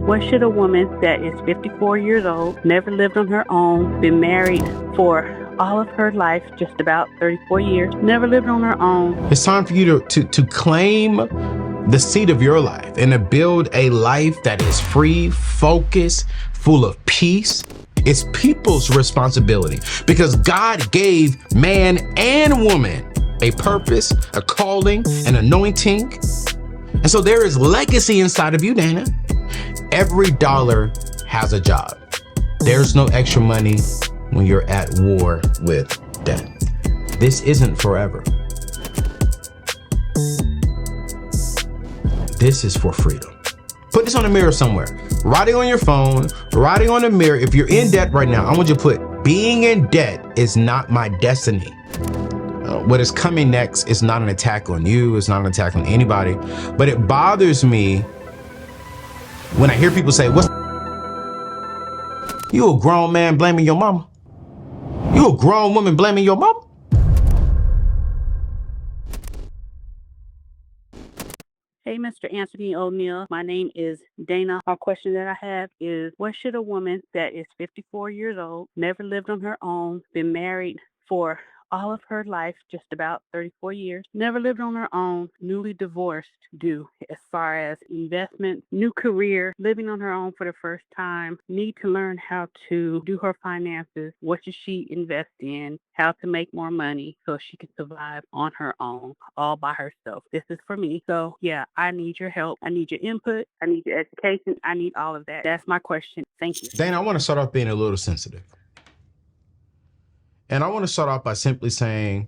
What should a woman that is 54 years old, never lived on her own, been married for all of her life, just about 34 years, never lived on her own? It's time for you to claim the seat of your life and to build a life that is free, focused, full of peace. It's people's responsibility because God gave man and woman a purpose, a calling, an anointing. And so there is legacy inside of you, Dana. Every dollar has a job. There's no extra money when you're at war with death. This isn't forever. This is for freedom. Put this on a mirror somewhere. Writing on your phone, writing on the mirror. If you're in debt right now, I want you to put, being in debt is not my destiny. What is coming next is not an attack on you. It's not an attack on anybody. But it bothers me when I hear people say, "What's you a grown man blaming your mama? You a grown woman blaming your mama?" Hey, Mr. Anthony ONeal. My name is Dana. Our question that I have is, what should a woman that is 54 years old, never lived on her own, been married for all of her life, just about 34 years, never lived on her own, newly divorced, do as far as investment, new career, living on her own for the first time, need to learn how to do her finances, what should she invest in, how to make more money so she can survive on her own, all by herself. This is for me. So yeah, I need your help. I need your input. I need your education. I need all of that. That's my question. Thank you. Dana, I want to start off being a little sensitive. And I want to start off by simply saying,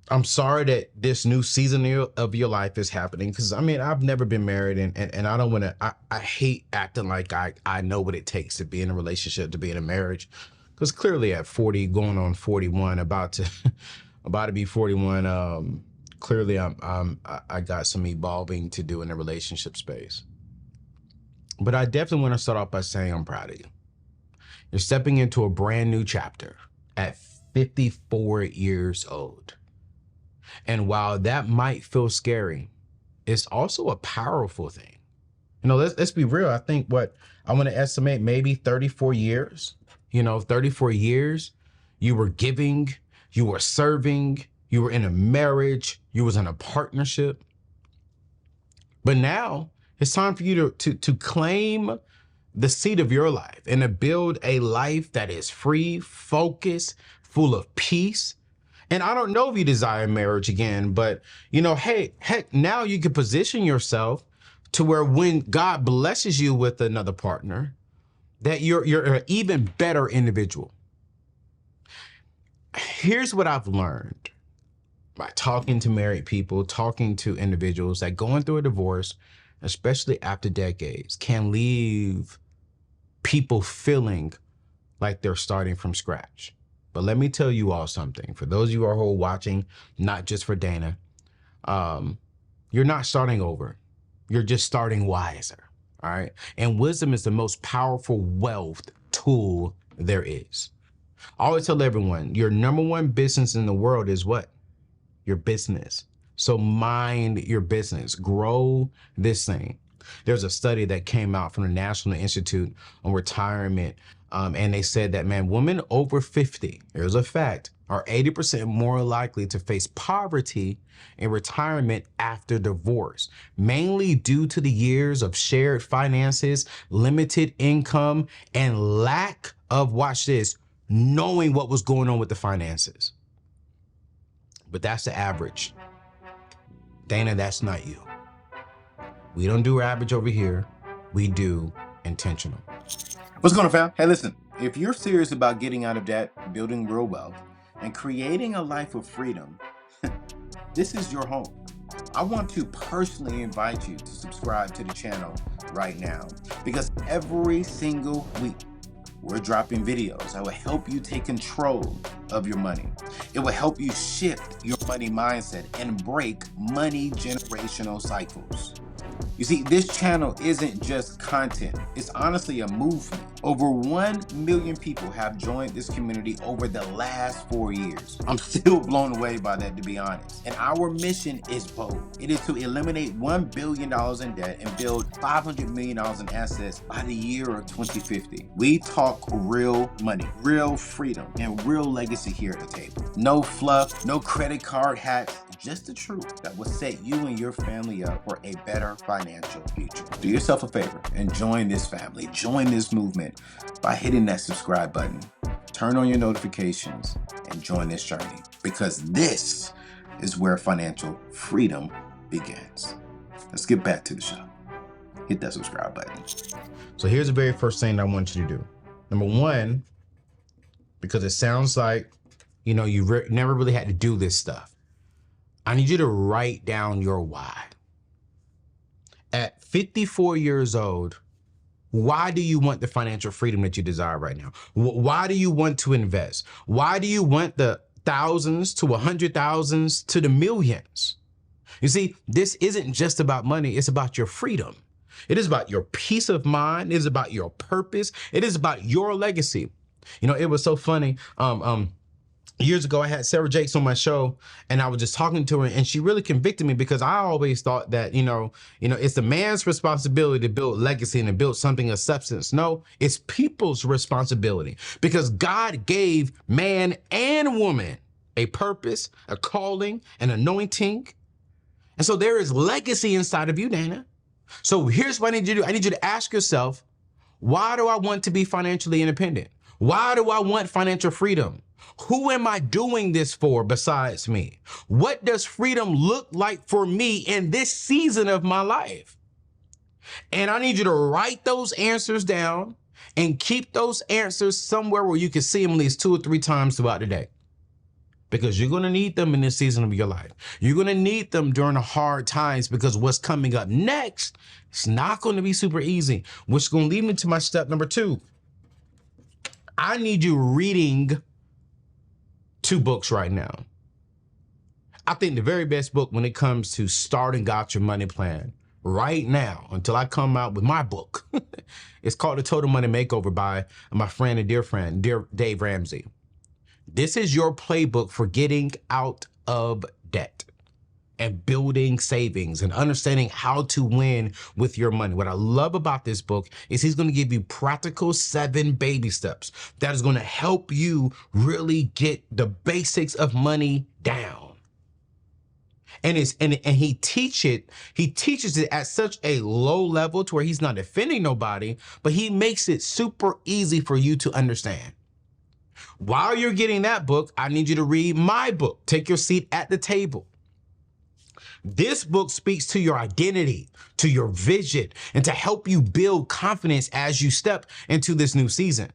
I'm sorry that this new season of your life is happening. Because, I mean, I've never been married and I don't want to, I hate acting like I know what it takes to be in a relationship, to be in a marriage. Because clearly at 40, going on 41, about to be 41, clearly I got some evolving to do in the relationship space. But I definitely want to start off by saying I'm proud of you. You're stepping into a brand new chapter at 54 years old. And while that might feel scary, it's also a powerful thing. You know, let's be real. I think I want to estimate maybe 34 years, 34 years, you were giving, you were serving, you were in a marriage, you was in a partnership. But now it's time for you to claim the seat of your life and to build a life that is free, focused, full of peace. And I don't know if you desire marriage again, but hey, heck, now you can position yourself to where when God blesses you with another partner, that you're an even better individual. Here's what I've learned by talking to married people, talking to individuals, that going through a divorce, especially after decades, can leave people feeling like they're starting from scratch. But let me tell you all something. For those of you who are watching, not just for Dana, you're not starting over. You're just starting wiser, all right? And wisdom is the most powerful wealth tool there is. I always tell everyone, your number one business in the world is what? Your business. So mind your business. Grow this thing. There's a study that came out from the National Institute on Retirement, and they said that, man, women over 50, here's a fact, are 80% more likely to face poverty in retirement after divorce, mainly due to the years of shared finances, limited income, and lack of, watch this, knowing what was going on with the finances. But that's the average. Dana, that's not you. We don't do average over here. We do intentional. What's going on, fam? Hey, listen, if you're serious about getting out of debt, building real wealth, and creating a life of freedom, this is your home. I want to personally invite you to subscribe to the channel right now, because every single week we're dropping videos that will help you take control of your money. It will help you shift your money mindset and break money generational cycles. You see, this channel isn't just content. It's honestly a movement. Over 1 million people have joined this community over the last 4 years. I'm still blown away by that, to be honest. And our mission is bold. It is to eliminate $1 billion in debt and build $500 million in assets by the year of 2050. We talk real money, real freedom, and real legacy here at the table. No fluff, no credit card hacks, just the truth that will set you and your family up for a better financial future. Do yourself a favor and join this family, join this movement by hitting that subscribe button. Turn on your notifications and join this journey, because this is where financial freedom begins. Let's get back to the show. Hit that subscribe button. So here's the very first thing I want you to do. Number one, because it sounds like, you know, you never really had to do this stuff. I need you to write down your why. At 54 years old, why do you want the financial freedom that you desire right now? Why do you want to invest? Why do you want the thousands to 100,000s to the millions? You see, this isn't just about money. It's about your freedom. It is about your peace of mind. It is about your purpose. It is about your legacy. You know, it was so funny. Years ago, I had Sarah Jakes on my show, and I was just talking to her, and she really convicted me, because I always thought that, you know, it's the man's responsibility to build legacy and to build something of substance. No, it's people's responsibility, because God gave man and woman a purpose, a calling, an anointing. And so there is legacy inside of you, Dana. So here's what I need you to do. I need you to ask yourself, why do I want to be financially independent? Why do I want financial freedom? Who am I doing this for besides me? What does freedom look like for me in this season of my life? And I need you to write those answers down and keep those answers somewhere where you can see them at least 2 or 3 times throughout the day, because you're going to need them in this season of your life. You're going to need them during the hard times, because what's coming up next, it's not going to be super easy, which is going to lead me to my step number 2. I need you reading 2 books right now. I think the very best book when it comes to starting out your money plan right now, until I come out with my book, it's called The Total Money Makeover by my friend and dear friend, Dave Ramsey. This is your playbook for getting out of debt and building savings and understanding how to win with your money. What I love about this book is he's going to give you practical 7 baby steps that is going to help you really get the basics of money down. And he teaches it at such a low level to where he's not offending nobody, but he makes it super easy for you to understand. While you're getting that book, I need you to read my book. Take your seat at the table. This book speaks to your identity, to your vision, and to help you build confidence as you step into this new season.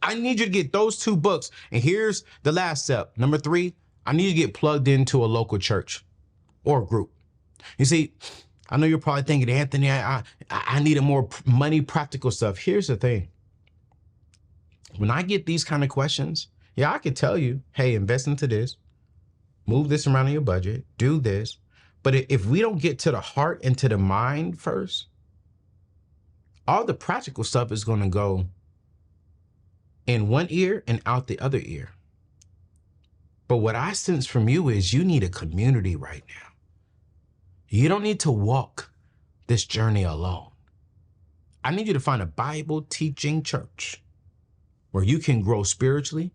I need you to get those 2 books. And here's the last step. Number 3, I need you to get plugged into a local church or group. You see, I know you're probably thinking, Anthony, I needed more money, practical stuff. Here's the thing. When I get these kind of questions, yeah, I could tell you, hey, invest into this. Move this around in your budget, do this. But if we don't get to the heart and to the mind first, all the practical stuff is going to go in one ear and out the other ear. But what I sense from you is you need a community right now. You don't need to walk this journey alone. I need you to find a Bible teaching church where you can grow spiritually,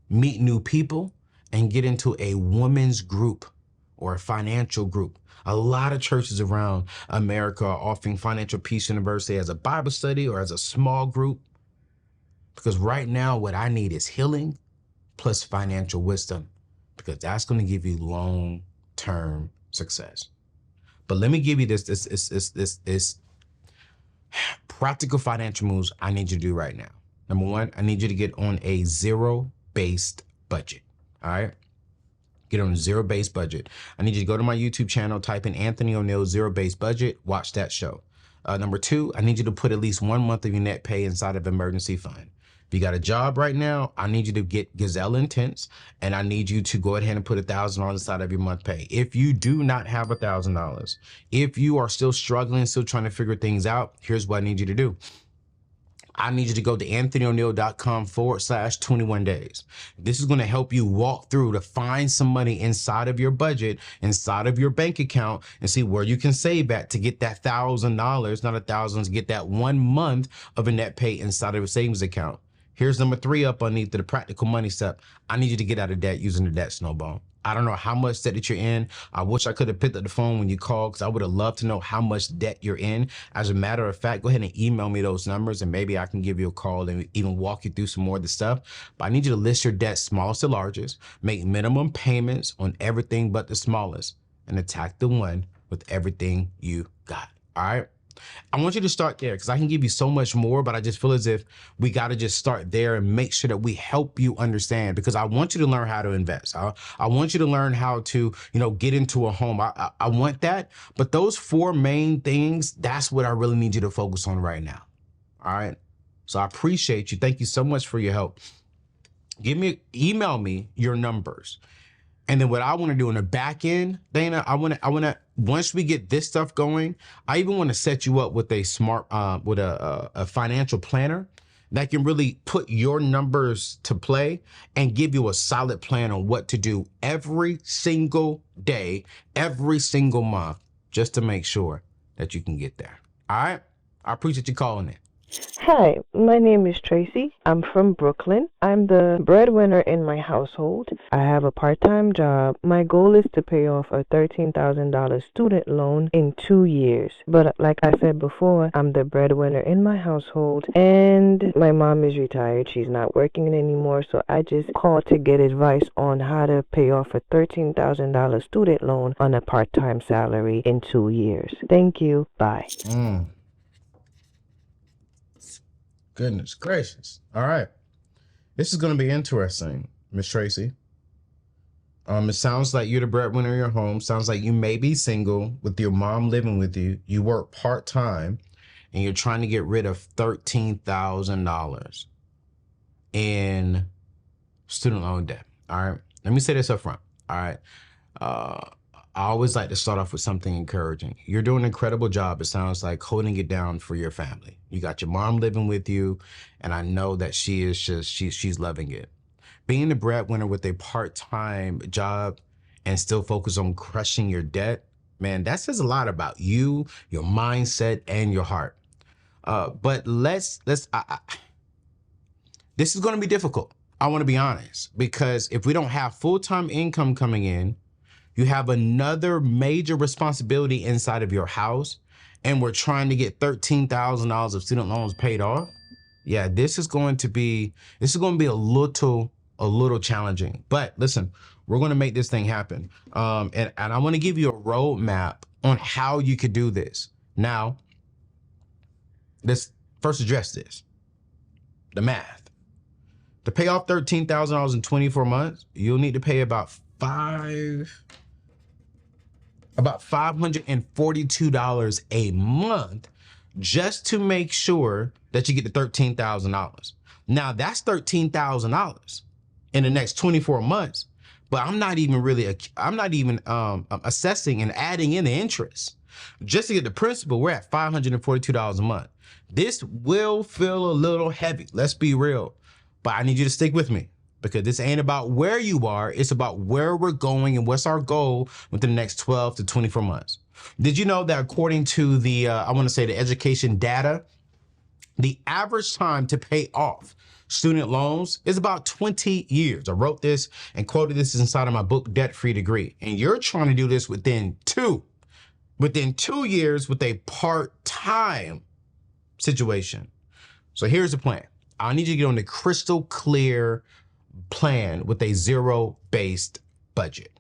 meet new people, and get into a women's group or a financial group. A lot of churches around America are offering Financial Peace University as a Bible study or as a small group. Because right now, what I need is healing plus financial wisdom, because that's going to give you long-term success. But let me give you this practical financial moves I need you to do right now. Number 1, I need you to get on a zero-based budget. All right. Get on a zero-based budget. I need you to go to my YouTube channel, type in Anthony ONeal zero-based budget, watch that show. Number 2, I need you to put at least 1 month of your net pay inside of emergency fund. If you got a job right now, I need you to get Gazelle Intense, and I need you to go ahead and put $1,000 inside of your month pay. If you do not have $1,000, if you are still struggling, still trying to figure things out, here's what I need you to do. I need you to go to anthonyoneal.com/21 days. This is going to help you walk through to find some money inside of your budget, inside of your bank account, and see where you can save at to get that $1,000, not $1,000, get that 1 month of a net pay inside of a savings account. Here's number 3 up underneath the practical money step. I need you to get out of debt using the debt snowball. I don't know how much debt that you're in. I wish I could have picked up the phone when you called, because I would have loved to know how much debt you're in. As a matter of fact, go ahead and email me those numbers, and maybe I can give you a call and even walk you through some more of the stuff. But I need you to list your debt smallest to largest, make minimum payments on everything but the smallest, and attack the one with everything you got. All right? I want you to start there, because I can give you so much more, but I just feel as if we got to just start there and make sure that we help you understand, because I want you to learn how to invest. I want you to learn how to, get into a home. I want that. But those 4 main things, that's what I really need you to focus on right now. All right. So I appreciate you. Thank you so much for your help. Email me your numbers. And then what I want to do in the back end, Dana, I want to, once we get this stuff going, I even want to set you up with a smart, with a financial planner that can really put your numbers to play and give you a solid plan on what to do every single day, every single month, just to make sure that you can get there. All right. I appreciate you calling in. Hi, my name is Tracy. I'm from Brooklyn. I'm the breadwinner in my household. I have a part-time job. My goal is to pay off a $13,000 student loan in 2 years. But like I said before, I'm the breadwinner in my household, and my mom is retired. She's not working anymore, so I just called to get advice on how to pay off a $13,000 student loan on a part-time salary in 2 years. Thank you. Bye. Goodness gracious. All right. This is going to be interesting, Miss Tracy. It sounds like you're the breadwinner in your home. Sounds like you may be single with your mom living with you. You work part-time and you're trying to get rid of $13,000 in student loan debt. All right. Let me say this up front. All right. I always like to start off with something encouraging. You're doing an incredible job. It sounds like holding it down for your family. You got your mom living with you, and I know that she's loving it. Being the breadwinner with a part-time job and still focus on crushing your debt, man, that says a lot about you, your mindset, and your heart. But this is going to be difficult. I want to be honest, because if we don't have full-time income coming in, you have another major responsibility inside of your house, and we're trying to get $13,000 of student loans paid off. Yeah, this is going to be a little challenging. But listen, we're going to make this thing happen. And I want to give you a roadmap on how you could do this. Now, let's first address this. The math. To pay off $13,000 in 24 months, you'll need to pay about $542 a month just to make sure that you get the $13,000. Now that's $13,000 in the next 24 months, but I'm not even assessing and adding in the interest. Just to get the principal, we're at $542 a month. This will feel a little heavy. Let's be real, but I need you to stick with me, because this ain't about where you are. It's about where we're going and what's our goal within the next 12 to 24 months. Did you know that according to the education data, the average time to pay off student loans is about 20 years. I wrote this and quoted this inside of my book, Debt Free Degree. And you're trying to do this within two years with a part-time situation. So here's the plan. I need you to get on the crystal clear plan with a zero-based budget.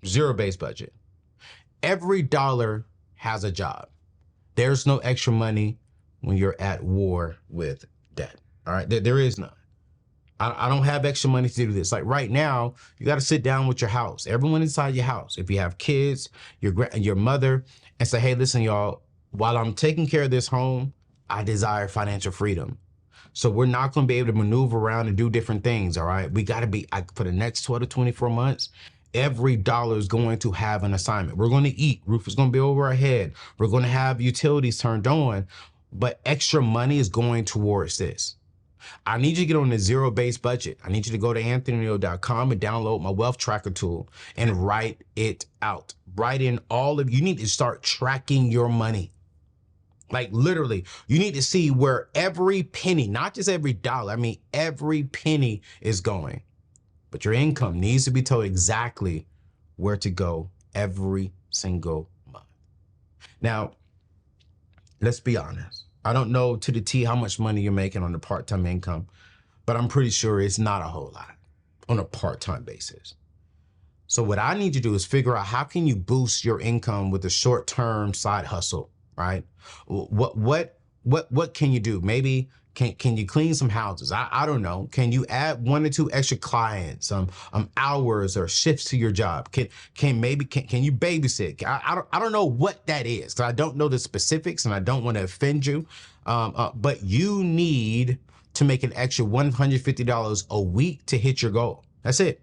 Zero-based budget. Every dollar has a job. There's no extra money when you're at war with debt. All right, there is none. I don't have extra money to do this. Like right now, you got to sit down with your house, everyone inside your house. If you have kids, your mother, and say, hey, listen, y'all, while I'm taking care of this home, I desire financial freedom. So we're not going to be able to maneuver around and do different things. All right. We got to be, for the next 12 to 24 months, every dollar is going to have an assignment. We're going to eat. Roof is going to be over our head. We're going to have utilities turned on. but extra money is going towards this. I need you to get on a zero-based budget. I need you to go to anthonyoneal.com and download my wealth tracker tool and write it out. Write in you need to start tracking your money. Like literally, you need to see where every penny, not just every dollar, I mean, every penny is going. But your income needs to be told exactly where to go every single month. Now, let's be honest. I don't know to the T how much money you're making on a part-time income, but I'm pretty sure it's not a whole lot on a part-time basis. So what I need you to do is figure out how can you boost your income with a short-term side hustle, right? What can you do? Maybe can you clean some houses? I don't know. Can you add 1 or 2 extra clients, hours or shifts to your job? Can you babysit? I don't know what that is. So I don't know the specifics and I don't want to offend you. But you need to make an extra $150 a week to hit your goal. That's it.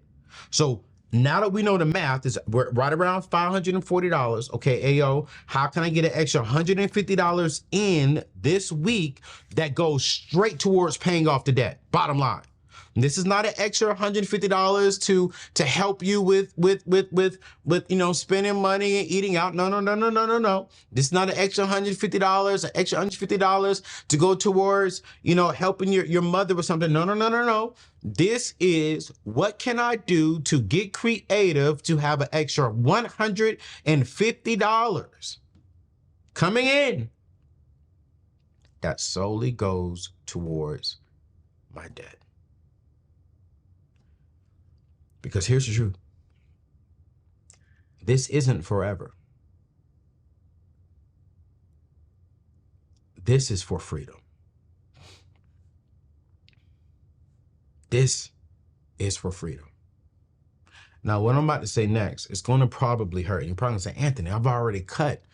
So now that we know the math is right around $540, okay, Ayo, how can I get an extra $150 in this week that goes straight towards paying off the debt? Bottom line. This is not an extra $150 to help you with spending money and eating out. No. This is not an extra $150 to go towards, helping your mother with something. No. This is what can I do to get creative to have an extra $150 coming in that solely goes towards my debt. Because here's the truth. This isn't forever. This is for freedom. This is for freedom. Now, what I'm about to say next is going to probably hurt. You're probably going to say, Anthony, I've already cut.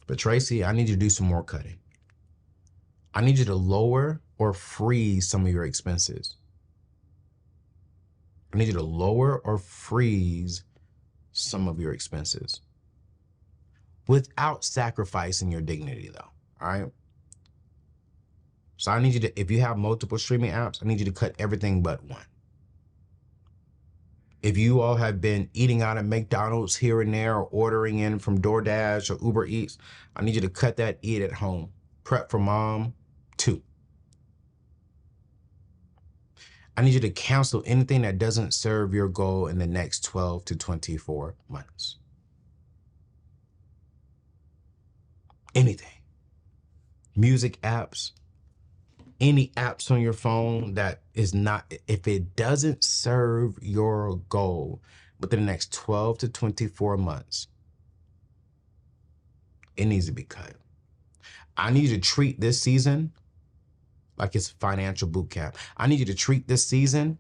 But Tracy, I need you to do some more cutting. I need you to lower or freeze some of your expenses. I need you to lower or freeze some of your expenses without sacrificing your dignity, though. All right. So I need you to, if you have multiple streaming apps, I need you to cut everything but one. If you all have been eating out at McDonald's here and there or ordering in from DoorDash or Uber Eats, I need you to cut that eat at home. Prep for mom, 2. I need you to cancel anything that doesn't serve your goal in the next 12 to 24 months. Anything. Music apps, any apps on your phone that is not, if it doesn't serve your goal within the next 12 to 24 months, it needs to be cut. I need you to treat this season like it's financial boot camp. I need you to treat this season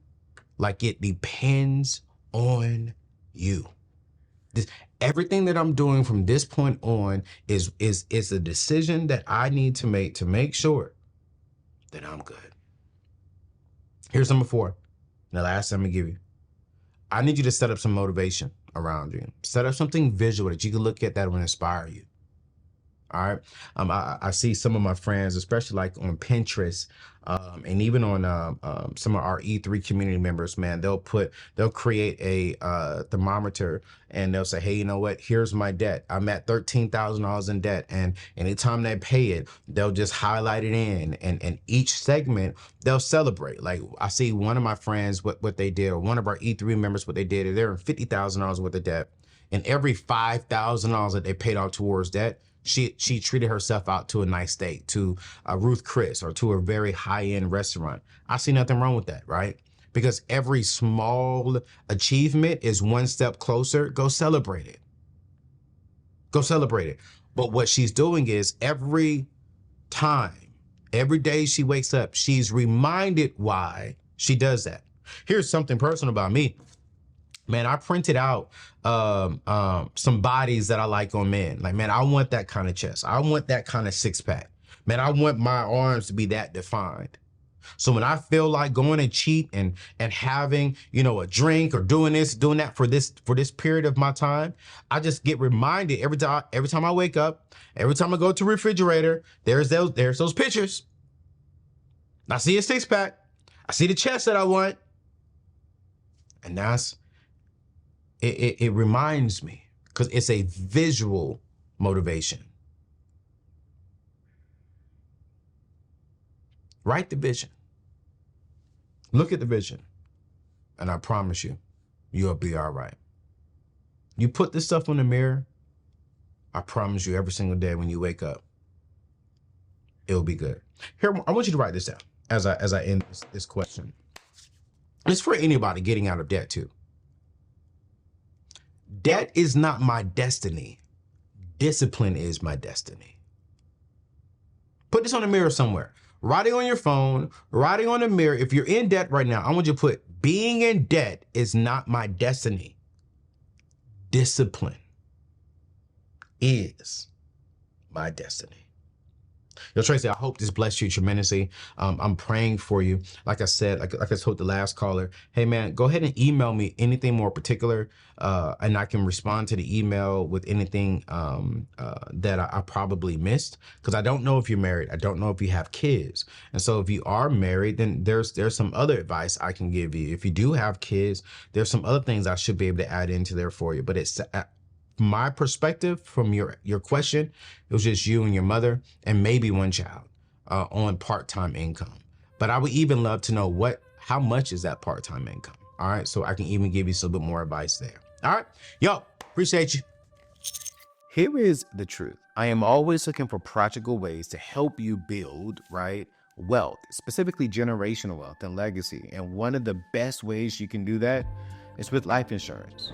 like it depends on you. Everything that I'm doing from this point on is a decision that I need to make sure that I'm good. Here's number 4. The last I'm gonna give you. I need you to set up some motivation around you. Set up something visual that you can look at that will inspire you. All right. I see some of my friends, especially like on Pinterest, and even on some of our E3 community members, man, they'll create a thermometer and they'll say, hey, you know what? Here's my debt. I'm at $13,000 in debt. And anytime they pay it, they'll just highlight it in. And each segment, they'll celebrate. Like I see one of my friends, what they did, or one of our E3 members, what they did, is they're in $50,000 worth of debt. And every $5,000 that they paid out towards debt, she treated herself out to a nice steak, to Ruth Chris, or to a very high-end restaurant. I see nothing wrong with that, right? Because every small achievement is one step closer. Go celebrate it. Go celebrate it. But what she's doing is every day she wakes up, she's reminded why she does that. Here's something personal about me. Man, I printed out some bodies that I like on men. Like, man, I want that kind of chest. I want that kind of 6-pack. Man, I want my arms to be that defined. So when I feel like going and cheat and having, a drink or doing this, doing that for this period of my time, I just get reminded every time I wake up, every time I go to the refrigerator, there's those pictures. I see a six pack. I see the chest that I want. And it reminds me, because it's a visual motivation. Write the vision. Look at the vision. And I promise you, you'll be all right. You put this stuff on the mirror, I promise you every single day when you wake up, it'll be good. Here, I want you to write this down as I end this question. It's for anybody getting out of debt too. Debt is not my destiny. Discipline is my destiny. Put this on the mirror somewhere. Writing on your phone, writing on the mirror. If you're in debt right now, I want you to put, being in debt is not my destiny. Discipline is my destiny. Yo, Tracy, I hope this blessed you tremendously. I'm praying for you. Like I said, like I told the last caller, hey man, go ahead and email me anything more particular, and I can respond to the email with anything that I probably missed, because I don't know if you're married. I don't know if you have kids. And so if you are married, then there's some other advice I can give you. If you do have kids, there's some other things I should be able to add into there for you. But it's my perspective from your question, it was just you and your mother and maybe one child on part-time income. But I would even love to know how much is that part-time income? All right, so I can even give you some bit more advice there. All right, yo, appreciate you. Here is the truth. I am always looking for practical ways to help you build, right, wealth, specifically generational wealth and legacy. And one of the best ways you can do that is with life insurance.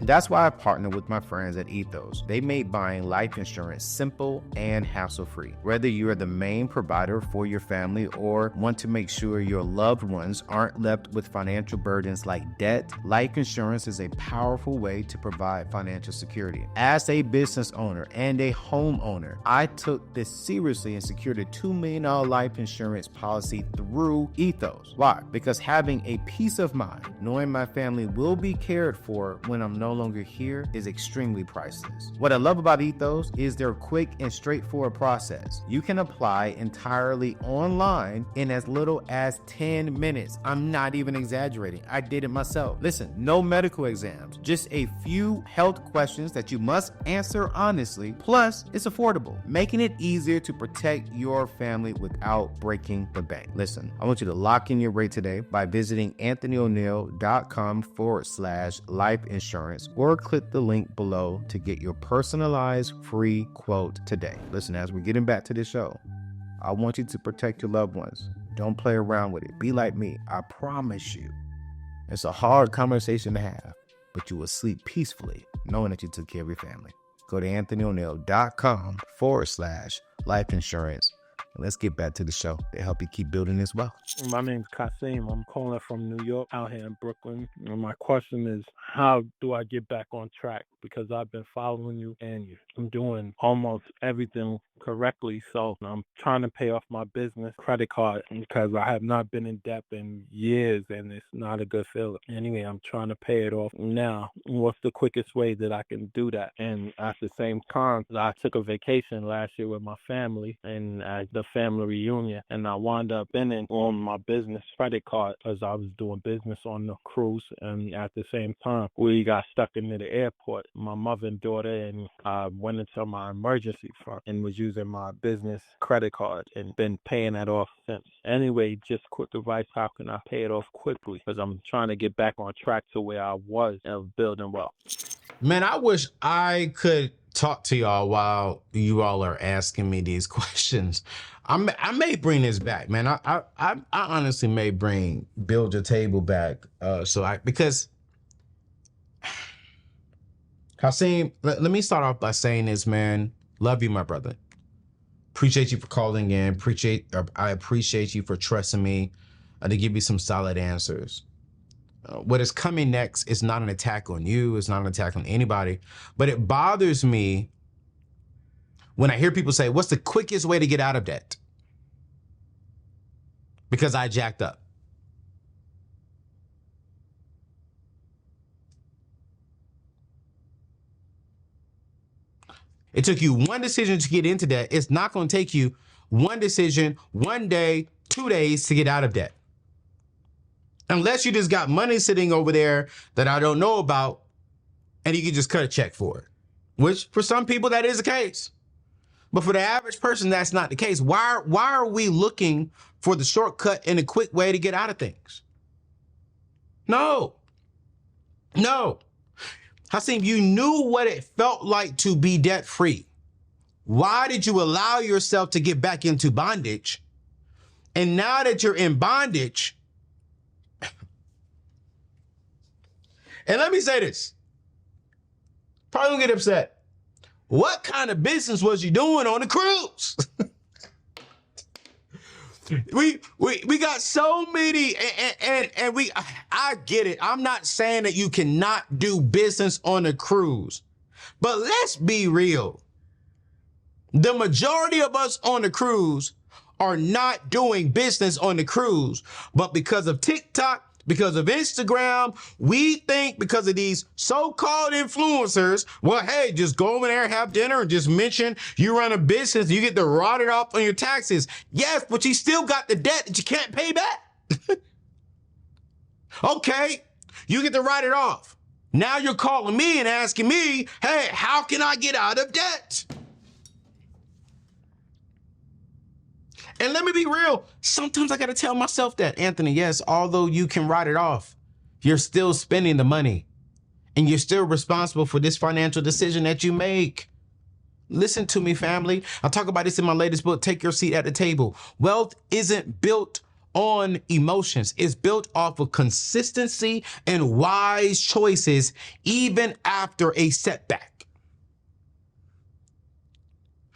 That's why I partner with my friends at Ethos. They make buying life insurance simple and hassle-free. Whether you're the main provider for your family or want to make sure your loved ones aren't left with financial burdens like debt, life insurance is a powerful way to provide financial security. As a business owner and a homeowner, I took this seriously and secured a $2 million life insurance policy through Ethos. Why? Because having a peace of mind, knowing my family will be cared for when I'm no longer here, is extremely priceless. What I love about Ethos is their quick and straightforward process. You can apply entirely online in as little as 10 minutes. I'm not even exaggerating. I did it myself. Listen, no medical exams, just a few health questions that you must answer honestly. Plus, it's affordable, making it easier to protect your family without breaking the bank. Listen, I want you to lock in your rate today by visiting anthonyoneal.com/life insurance, or click the link below to get your personalized free quote today. Listen, as we're getting back to the show, I want you to protect your loved ones. Don't play around with it. Be like me. I promise you. It's a hard conversation to have, but you will sleep peacefully knowing that you took care of your family. Go to anthonyoneal.com/life insurance. Let's get back to the show to help you keep building this wealth. My name's Kasim. I'm calling from New York, out here in Brooklyn. And my question is, how do I get back on track? Because I've been following you and I'm doing almost everything correctly. So I'm trying to pay off my business credit card because I have not been in debt in years and it's not a good feeling. Anyway, I'm trying to pay it off now. What's the quickest way that I can do that? And at the same time, I took a vacation last year with my family and at the family reunion, and I wound up spending on my business credit card because I was doing business on the cruise. And at the same time, we got stuck into the airport, my mother and daughter, and I went into my emergency fund and was using my business credit card and been paying that off since. Anyway, just quick advice, how can I pay it off quickly? Because I'm trying to get back on track to where I was of building wealth. Man, I wish I could talk to y'all while you all are asking me these questions. I may bring this back, man. I honestly may build your table back. Because Kasim, let me start off by saying this, man. Love you, my brother. Appreciate you for calling in. I appreciate you for trusting me to give you some solid answers. What is coming next is not an attack on you. It's not an attack on anybody. But it bothers me when I hear people say, what's the quickest way to get out of debt? because I jacked up. It took you one decision to get into debt. It's not going to take you one decision, one day, 2 days to get out of debt. Unless you just got money sitting over there that I don't know about and you can just cut a check for it, which for some people that is the case. But for the average person, that's not the case. Why are we looking for the shortcut and a quick way to get out of things? No. Hasim, you knew what it felt like to be debt free. Why did you allow yourself to get back into bondage? And now that you're in bondage, and let me say this, probably gonna get upset. What kind of business was you doing on the cruise? we got so many, and I get it. I'm not saying that you cannot do business on a cruise, but let's be real. The majority of us on the cruise are not doing business on the cruise, but because of TikTok, because of Instagram, we think because of these so-called influencers, well, hey, just go over there, have dinner, and just mention you run a business, you get to write it off on your taxes. Yes, but you still got the debt that you can't pay back. Okay, you get to write it off. Now you're calling me and asking me, hey, how can I get out of debt? And let me be real, sometimes I got to tell myself that, Anthony, yes, although you can write it off, you're still spending the money and you're still responsible for this financial decision that you make. Listen to me, family. I talk about this in my latest book, Take Your Seat at the Table. Wealth isn't built on emotions. It's built off of consistency and wise choices, even after a setback.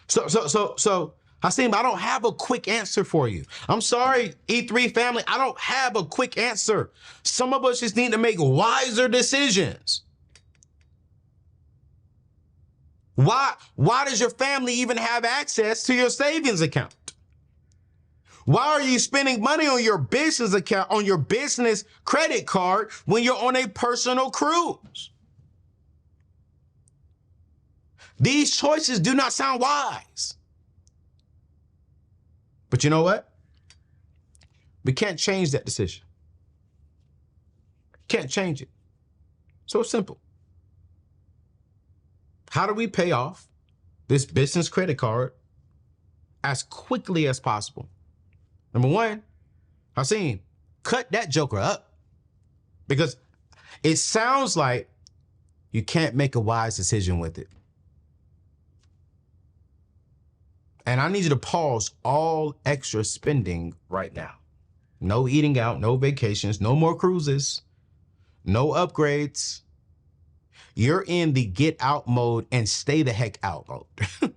So, Hasim, I don't have a quick answer for you. I'm sorry, E3 family, I don't have a quick answer. Some of us just need to make wiser decisions. Why does your family even have access to your savings account? Why are you spending money on your business account, on your business credit card when you're on a personal cruise? These choices do not sound wise. But you know what? We can't change that decision. Can't change it. So it's simple. How do we pay off this business credit card as quickly as possible? Number one, Hasim, cut that joker up, because it sounds like you can't make a wise decision with it. And I need you to pause all extra spending right now. No eating out, no vacations, no more cruises, no upgrades. You're in the get out mode and stay the heck out mode.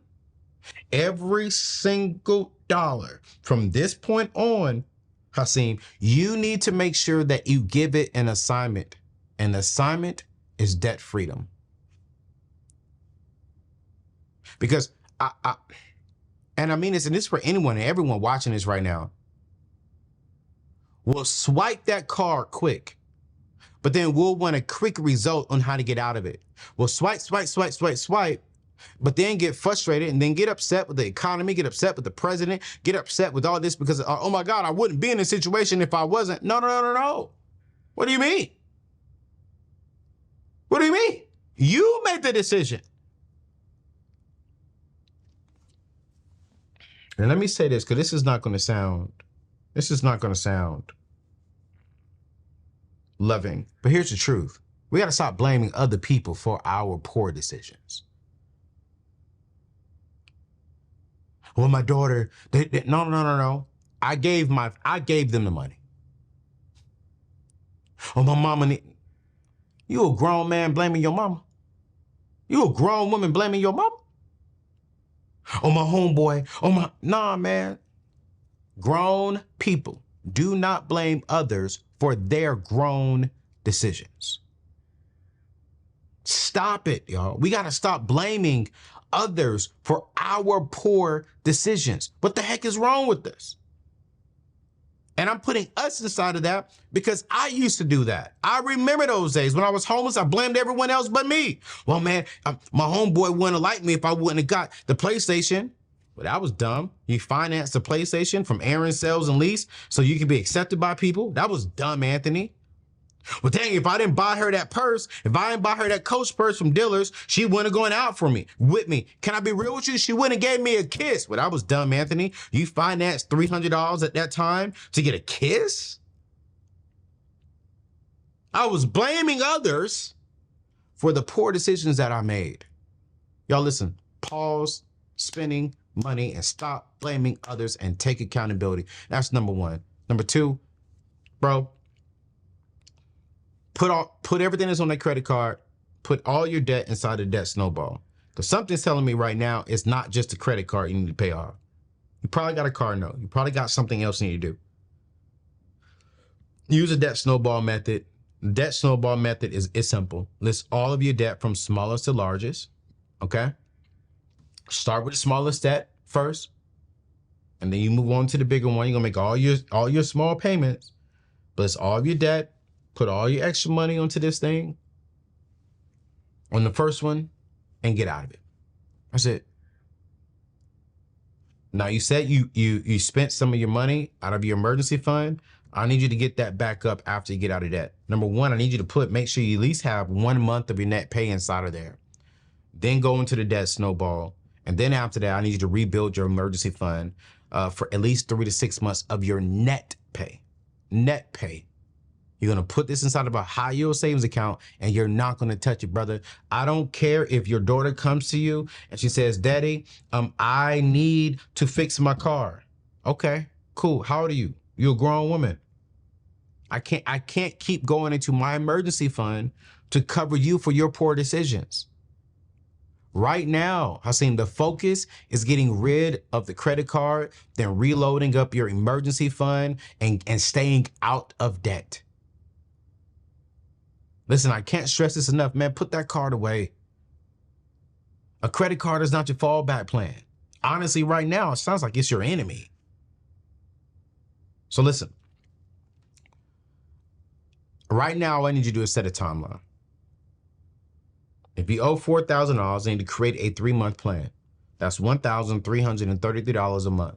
Every single dollar from this point on, Hasim, you need to make sure that you give it an assignment. An assignment is debt freedom. Because and I mean this, and this is for anyone and everyone watching this right now, we'll swipe that card quick, but then we'll want a quick result on how to get out of it. We'll swipe, but then get frustrated and then get upset with the economy, get upset with the president, get upset with all this because, oh my God, I wouldn't be in this situation if I wasn't. No. What do you mean? What do you mean? You made the decision. And let me say this, because this is not going to sound loving. But here's the truth. We got to stop blaming other people for our poor decisions. Well, my daughter, no. I gave them the money. Oh, my mama, you a grown man blaming your mama? You a grown woman blaming your mama? Oh, my homeboy, nah, man. Grown people do not blame others for their grown decisions. Stop it, y'all. We got to stop blaming others for our poor decisions. What the heck is wrong with this? And I'm putting us inside of that because I used to do that. I remember those days when I was homeless. I blamed everyone else but me. Well, man, my homeboy wouldn't have liked me if I wouldn't have got the PlayStation. Well, that was dumb. You financed the PlayStation from Aaron Sales and Lease so you could be accepted by people. That was dumb, Anthony. Well, dang, if I didn't buy her that purse, if I didn't buy her that Coach purse from Dillard's, she wouldn't have gone out for me, with me. Can I be real with you? She wouldn't have gave me a kiss. Well, that was dumb, Anthony. You financed $300 at that time to get a kiss? I was blaming others for the poor decisions that I made. Y'all listen, pause spending money and stop blaming others and take accountability. That's number one. Number two, bro, put everything that's on that credit card, put all your debt inside the debt snowball. Because something's telling me right now it's not just a credit card you need to pay off. You probably got a car note. You probably got something else you need to do. Use a debt snowball method. The debt snowball method is simple. List all of your debt from smallest to largest. Okay? Start with the smallest debt first. And then you move on to the bigger one. You're gonna make all your small payments. List all of your debt. Put all your extra money onto this thing on the first one and get out of it. That's it. Now you said you spent some of your money out of your emergency fund. I need you to get that back up after you get out of debt. Number one, I need you to make sure you at least have 1 month of your net pay inside of there. Then go into the debt snowball. And then after that, I need you to rebuild your emergency fund for at least 3 to 6 months of your net pay. Net pay. You're going to put this inside of a high yield savings account and you're not going to touch it, brother. I don't care if your daughter comes to you and she says, Daddy, I need to fix my car. Okay, cool. How old are you? You're a grown woman. I can't keep going into my emergency fund to cover you for your poor decisions. Right now, Hasim, the focus is getting rid of the credit card, then reloading up your emergency fund and staying out of debt. Listen, I can't stress this enough, man. Put that card away. A credit card is not your fallback plan. Honestly, right now, it sounds like it's your enemy. So listen. Right now, all I need you to do is set a timeline. If you owe $4,000, you need to create a 3-month plan. That's $1,333 a month.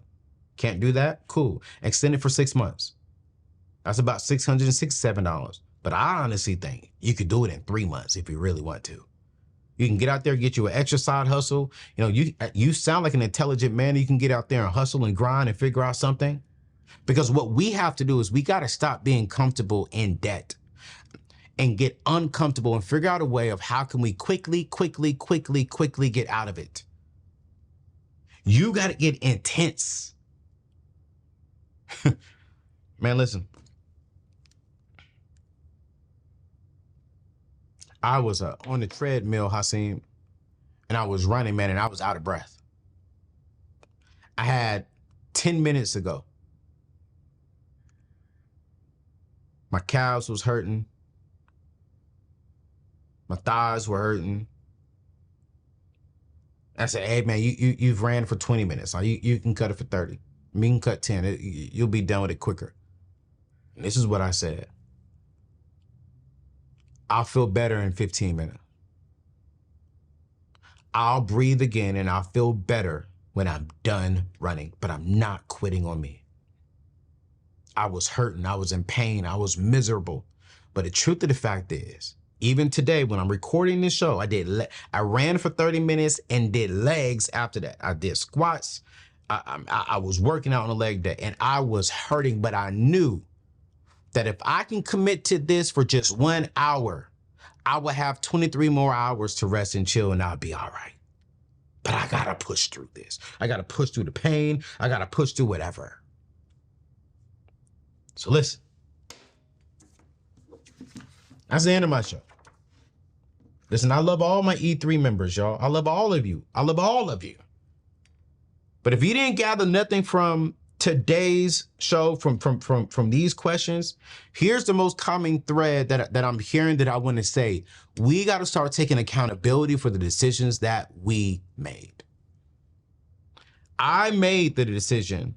Can't do that? Cool. Extend it for 6 months. That's about $667. But I honestly think you could do it in 3 months if you really want to. You can get out there, get you an extra side hustle. You know, you sound like an intelligent man. You can get out there and hustle and grind and figure out something. Because what we have to do is we got to stop being comfortable in debt and get uncomfortable and figure out a way of how can we quickly get out of it. You got to get intense. Man, listen. I was on the treadmill, Hasim, and I was running, man, and I was out of breath. I had 10 minutes to go. My calves was hurting. My thighs were hurting. I said, hey, man, you've ran for 20 minutes. You can cut it for 30. You can cut 10. You'll be done with it quicker. And this is what I said. I'll feel better in 15 minutes. I'll breathe again and I'll feel better when I'm done running, but I'm not quitting on me. I was hurting. I was in pain. I was miserable. But the truth of the fact is, even today, when I'm recording this show, I ran for 30 minutes and did legs after that. I did squats. I was working out on the leg day and I was hurting, but I knew that if I can commit to this for just 1 hour, I will have 23 more hours to rest and chill and I'll be all right. But I gotta push through this. I gotta push through the pain. I gotta push through whatever. So listen, that's the end of my show. Listen, I love all my E3 members, y'all. I love all of you. I love all of you. But if you didn't gather nothing from today's show, from these questions, here's the most common thread that I'm hearing that I want to say. We got to start taking accountability for the decisions that we made. I made the decision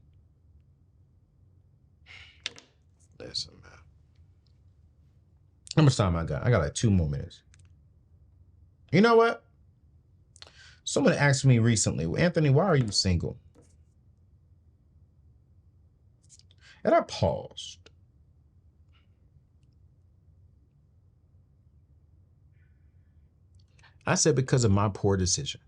How much time I got? I got like 2 more minutes. You know what? Someone asked me recently, Anthony, why are you single? And I paused. I said, because of my poor decisions.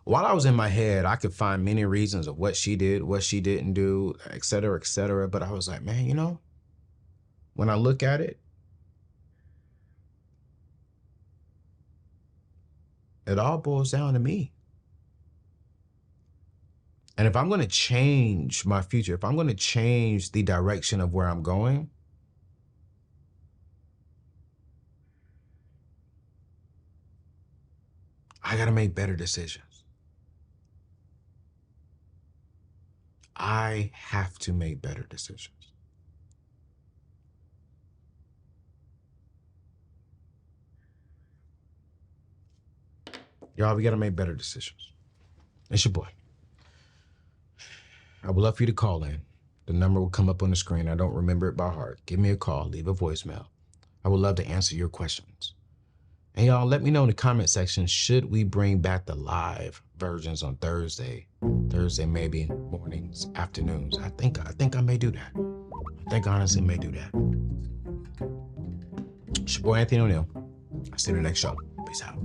While I was in my head, I could find many reasons of what she did, what she didn't do, et cetera, et cetera. But I was like, man, you know, when I look at it, it all boils down to me. And if I'm going to change my future, if I'm going to change the direction of where I'm going, I got to make better decisions. I have to make better decisions. Y'all, we got to make better decisions. It's your boy. I would love for you to call in. The number will come up on the screen. I don't remember it by heart. Give me a call. Leave a voicemail. I would love to answer your questions. And y'all, let me know in the comment section, should we bring back the live versions on Thursday? Thursday, maybe mornings, afternoons. I think I may do that. I think I honestly may do that. It's your boy, Anthony ONeal. I'll see you in the next show. Peace out.